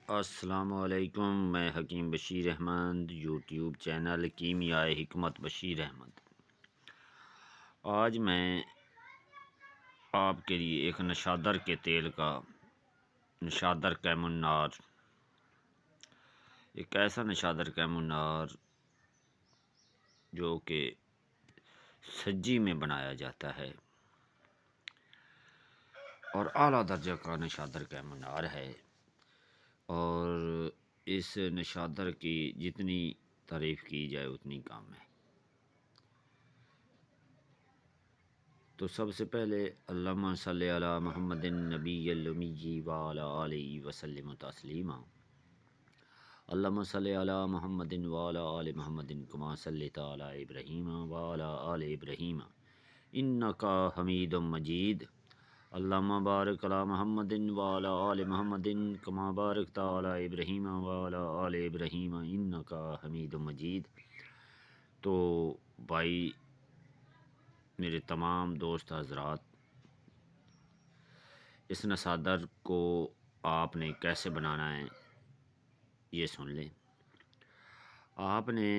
السلام علیکم، میں حکیم بشیر احمد، یوٹیوب چینل کیمیائے حکمت بشیر احمد۔ آج میں آپ کے لیے ایک نشادر کے تیل کا نشادر کیمنار، ایک ایسا نشادر کیمنار جو کہ سجی میں بنایا جاتا ہے اور اعلیٰ درجہ کا نشادر کیمنار ہے، اور اس نشادر کی جتنی تعریف کی جائے اتنی کم ہے۔ تو سب سے پہلے اللہم صلی علی محمد النبی الامی وعلی آلہ وسلم تسلیما۔ اللہم صلی علی محمد وعلی آل محمد کما صلیت علی ابراہیم وعلی آل ابراہیم انکا حمید مجید۔ اللہم بارک علی محمد وعلی آل محمد کما بارکت علی ابراہیم وعلی آل ابراہیم انکا حمید مجید۔ تو بھائی میرے تمام دوست حضرات، اس نشادر کو آپ نے کیسے بنانا ہے یہ سن لیں۔ آپ نے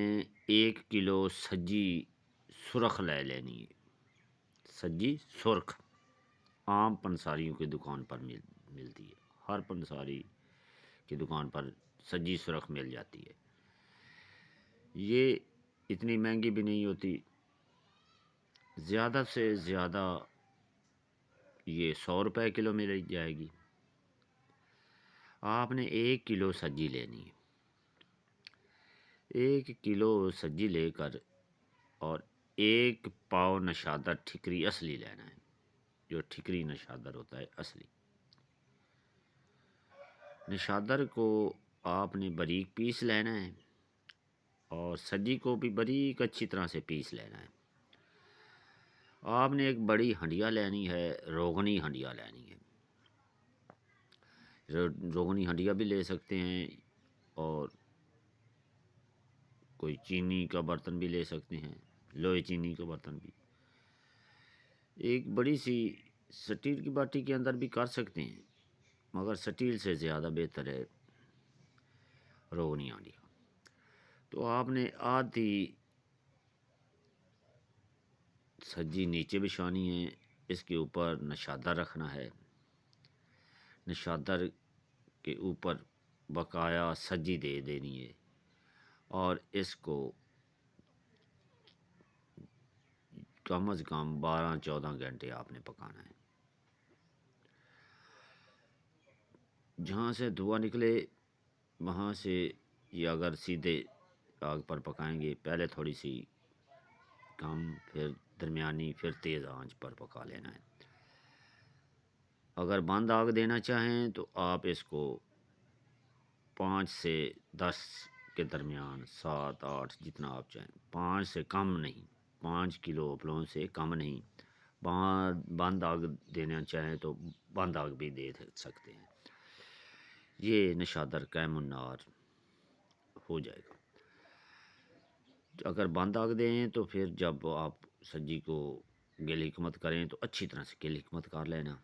1 کلو سجی سرخ لے لینی ہے۔ سجی سرخ عام پنساریوں کی دکان پر ملتی ہے، ہر پنساری کی دکان پر سجی سرخ مل جاتی ہے۔ یہ اتنی مہنگی بھی نہیں ہوتی، زیادہ سے زیادہ یہ 100 روپے کلو مل جائے گی۔ آپ نے 1 کلو سجی لینی ہے۔ 1 کلو سجی لے کر اور 1 پاؤ نشادر ٹھکری اصلی لینا ہے، جو ٹھکری نشادر ہوتا ہے اصلی۔ نشادر کو آپ نے باریک پیس لینا ہے اور سجی کو بھی باریک اچھی طرح سے پیس لینا ہے۔ آپ نے ایک بڑی ہنڈیا لینی ہے، روغنی ہنڈیا لینی ہے۔ روغنی ہنڈیا بھی لے سکتے ہیں اور کوئی چینی کا برتن بھی لے سکتے ہیں، لوہے چینی کا برتن بھی۔ ایک بڑی سی سٹیل کی باٹی کے اندر بھی کر سکتے ہیں، مگر سٹیل سے زیادہ بہتر ہے روغنی ہنڈیا۔ تو آپ نے آدھی سجی نیچے بچھانی ہے، اس کے اوپر نشادر رکھنا ہے۔ نشادر کے اوپر بقایا سجی دے دینی ہے اور اس کو کم از کم 12-14 گھنٹے آپ نے پکانا ہے۔ جہاں سے دھواں نکلے وہاں سے، یا اگر سیدھے آگ پر پکائیں گے، پہلے تھوڑی سی کم، پھر درمیانی، پھر تیز آنچ پر پکا لینا ہے۔ اگر بند آگ دینا چاہیں تو آپ اس کو 5 سے 10 کے درمیان، 7-8 جتنا آپ چاہیں، 5 سے کم نہیں، 5 کلو اپلوں سے کم نہیں۔ بند آگ دینا چاہیں تو بند آگ بھی دے سکتے ہیں۔ یہ نشادر کیمنار ہو جائے گا۔ اگر بند آگ دیں تو پھر جب آپ سجی کو گل حکمت کریں تو اچھی طرح سے گل حکمت کر لینا۔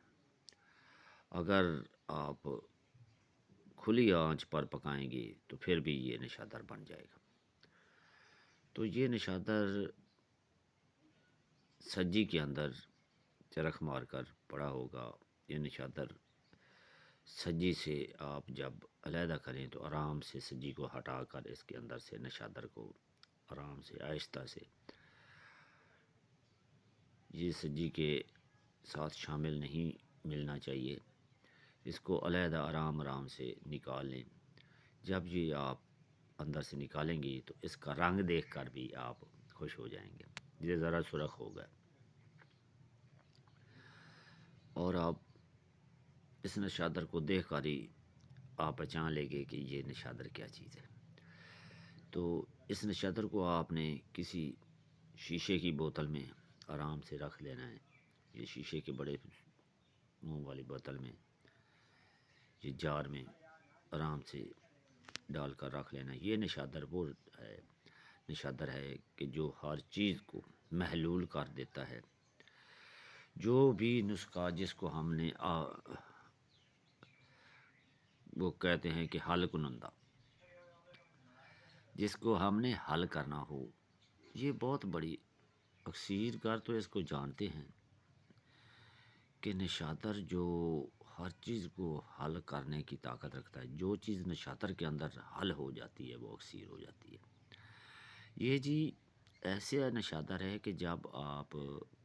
اگر آپ کھلی آنچ پر پکائیں گے تو پھر بھی یہ نشادر بن جائے گا۔ تو یہ نشادر سجی کے اندر چرخ مار کر پڑا ہوگا۔ یہ نشادر سجی سے آپ جب علیحدہ کریں تو آرام سے سجی کو ہٹا کر اس کے اندر سے نشادر کو آرام سے آہستہ سے، یہ سجی کے ساتھ شامل نہیں ملنا چاہیے، اس کو علیحدہ آرام سے نکال لیں۔ جب یہ آپ اندر سے نکالیں گے تو اس کا رنگ دیکھ کر بھی آپ خوش ہو جائیں گے، یہ ذرا سرخ ہوگا، اور آپ اس نشادر کو دیکھ کر ہی آپ پہچان لیں گے کہ یہ نشادر کیا چیز ہے۔ تو اس نشادر کو آپ نے کسی شیشے کی بوتل میں آرام سے رکھ لینا ہے۔ یہ شیشے کے بڑے منہ والی بوتل میں، یہ جار میں آرام سے ڈال کر رکھ لینا ہے۔ یہ نشادر وہ نشادر ہے کہ جو ہر چیز کو محلول کر دیتا ہے۔ جو بھی نسخہ جس کو ہم نے وہ کہتے ہیں کہ حل کنندہ، جس کو ہم نے حل کرنا ہو، یہ بہت بڑی اکثیر کار تو اس کو جانتے ہیں کہ نشاتر جو ہر چیز کو حل کرنے کی طاقت رکھتا ہے، جو چیز نشاتر کے اندر حل ہو جاتی ہے وہ اکثیر ہو جاتی ہے۔ یہ جی ایسے نشاتر ہے کہ جب آپ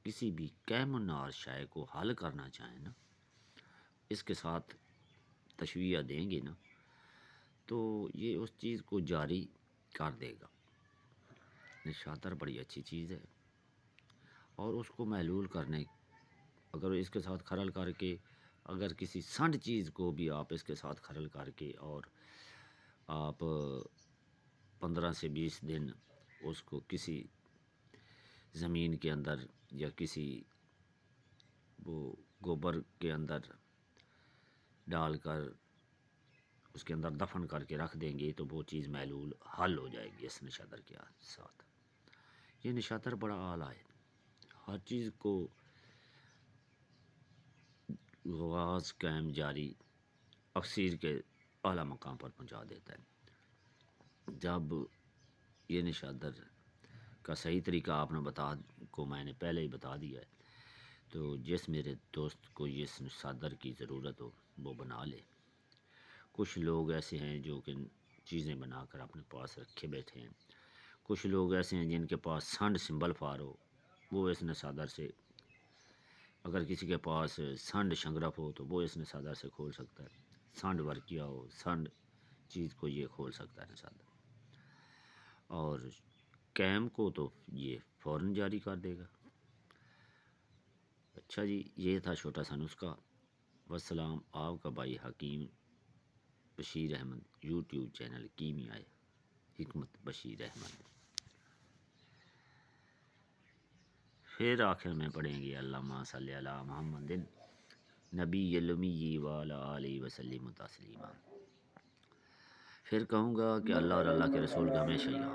کسی بھی کیم النار شے کو حل کرنا چاہیں نا، اس کے ساتھ تشویہ دیں گے نا، تو یہ اس چیز کو جاری کر دے گا۔ نشاتر بڑی اچھی چیز ہے، اور اس کو محلول کرنے، اگر اس کے ساتھ کھرل کر کے، اگر کسی سنڈ چیز کو بھی آپ اس کے ساتھ کھرل کر کے اور آپ 15 سے 20 دن اس کو کسی زمین کے اندر یا کسی وہ گوبر کے اندر ڈال کر اس کے اندر دفن کر کے رکھ دیں گے تو وہ چیز محلول حل ہو جائے گی اس نشاتر کے ساتھ۔ یہ نشاتر بڑا اعلیٰ ہے، ہر چیز کو غاز قائم جاری اکثیر کے اعلیٰ مقام پر پہنچا دیتا ہے۔ جب یہ نشاتر کا صحیح طریقہ آپ نے میں نے پہلے ہی بتا دیا ہے، تو جس میرے دوست کو اس نشاتر کی ضرورت ہو وہ بنا لے۔ کچھ لوگ ایسے ہیں جو کہ چیزیں بنا کر اپنے پاس رکھے بیٹھے ہیں، کچھ لوگ ایسے ہیں جن کے پاس سنڈ سمبل فار ہو، وہ اس نشاتر سے، اگر کسی کے پاس سنڈ شنگرف ہو تو وہ اس نشاتر سے کھول سکتا ہے، سنڈ ورکیا ہو، سنڈ چیز کو یہ کھول سکتا ہے نشاتر، اور کیم کو تو یہ فوراً جاری کر دے گا۔ اچھا جی، یہ تھا چھوٹا سا نسخہ۔ والسلام، آپ کا بھائی حکیم بشیر احمد، یوٹیوب چینل کیمیائے حکمت بشیر احمد۔ پھر آخر میں پڑھیں گے اللہم صلی علی محمد نبی الامی وعلی آلہ وسلم تسلیما۔ پھر کہوں گا کہ اللہ اور اللہ کے رسول کا ہمیشہ یاد